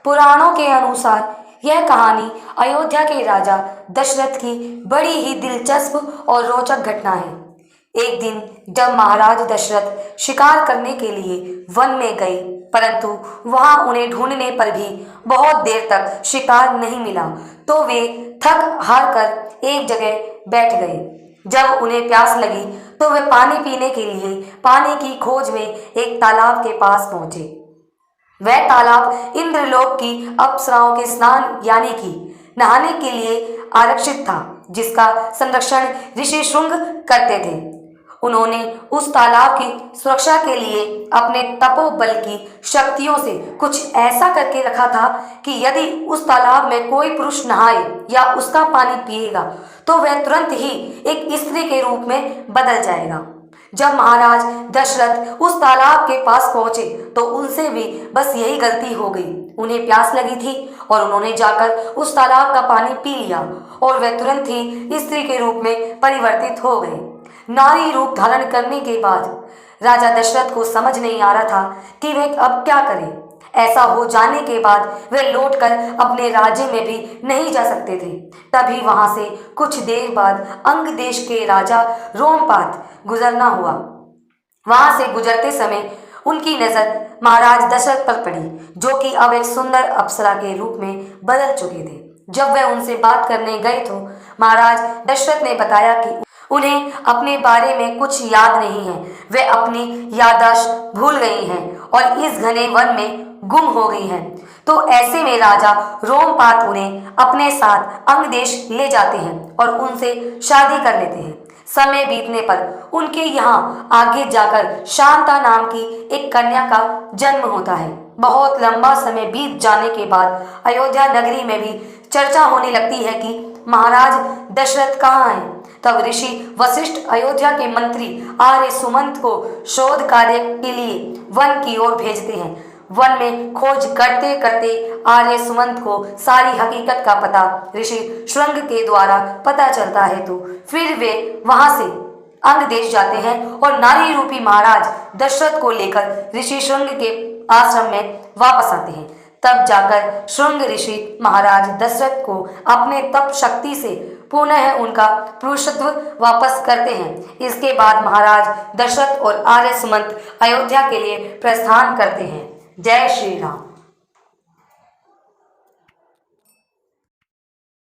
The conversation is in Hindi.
पुराणों के अनुसार यह कहानी अयोध्या के राजा दशरथ की बड़ी ही दिलचस्प और रोचक घटना है। एक दिन जब महाराज दशरथ शिकार करने के लिए वन में गए, परंतु वहां उन्हें ढूंढने पर भी बहुत देर तक शिकार नहीं मिला, तो वे थक हार कर एक जगह बैठ गए। जब उन्हें प्यास लगी तो वे पानी पीने के लिए पानी की खोज में एक तालाब के पास पहुंचे। वह तालाब इंद्रलोक की अप्सराओं के स्नान यानी कि नहाने के लिए आरक्षित था, जिसका संरक्षण ऋषि शुंग करते थे। उन्होंने उस तालाब की सुरक्षा के लिए अपने तपोबल की शक्तियों से कुछ ऐसा करके रखा था कि यदि उस तालाब में कोई पुरुष नहाए या उसका पानी पिएगा तो वह तुरंत ही एक स्त्री के रूप में बदल जाएगा। जब महाराज दशरथ उस तालाब के पास पहुंचे तो उनसे भी बस यही गलती हो गई। उन्हें प्यास लगी थी और उन्होंने जाकर उस तालाब का पानी पी लिया और वे तुरंत ही स्त्री के रूप में परिवर्तित हो गए। नारी रूप धारण करने के बाद राजा दशरथ को समझ नहीं आ रहा था कि वे अब क्या करें। ऐसा हो जाने के बाद वे लौटकर अपने राज्य में भी नहीं जा सकते थे। तभी वहां से कुछ देर बाद अंग देश के राजा रोमपाद गुजरना हुआ। वहां से गुजरते समय उनकी नजर महाराज दशरथ पर पड़ी, जो कि अब एक सुंदर अप्सरा के रूप में बदल चुके थे। जब वह उनसे बात करने गए तो महाराज दशरथ ने बताया कि उन्हें अपने बारे में कुछ याद नहीं है। वे अपनी याददाश्त भूल गई हैं और इस घने वन में गुम हो गई हैं। तो ऐसे में राजा रोमपाद उन्हें अपने साथ अंग देश ले जाते हैं और उनसे शादी कर लेते हैं। समय बीतने पर उनके यहाँ आगे जाकर शांता नाम की एक कन्या का जन्म होता है। बहुत लंबा समय बीत जाने के बाद अयोध्या नगरी में भी चर्चा होने लगती है कि महाराज दशरथ कहाँ हैं। तब ऋषि वशिष्ठ अयोध्या के मंत्री आर्य सुमंत को शोध कार्य के लिए वन की ओर भेजते हैं। वन में खोज करते करते आर्य सुमंत को सारी हकीकत का पता ऋषि श्रृंग के द्वारा पता चलता है। तो फिर वे वहां से अंग देश जाते हैं और नारी रूपी महाराज दशरथ को लेकर ऋषि श्रृंग के आश्रम में वापस आते हैं। तब जाकर श्रृंग ऋषि महाराज दशरथ को अपने तप शक्ति से पुनः उनका पुरुषत्व वापस करते हैं। इसके बाद महाराज दशरथ और आर्य सुमंत अयोध्या के लिए प्रस्थान करते हैं। जय श्री राम।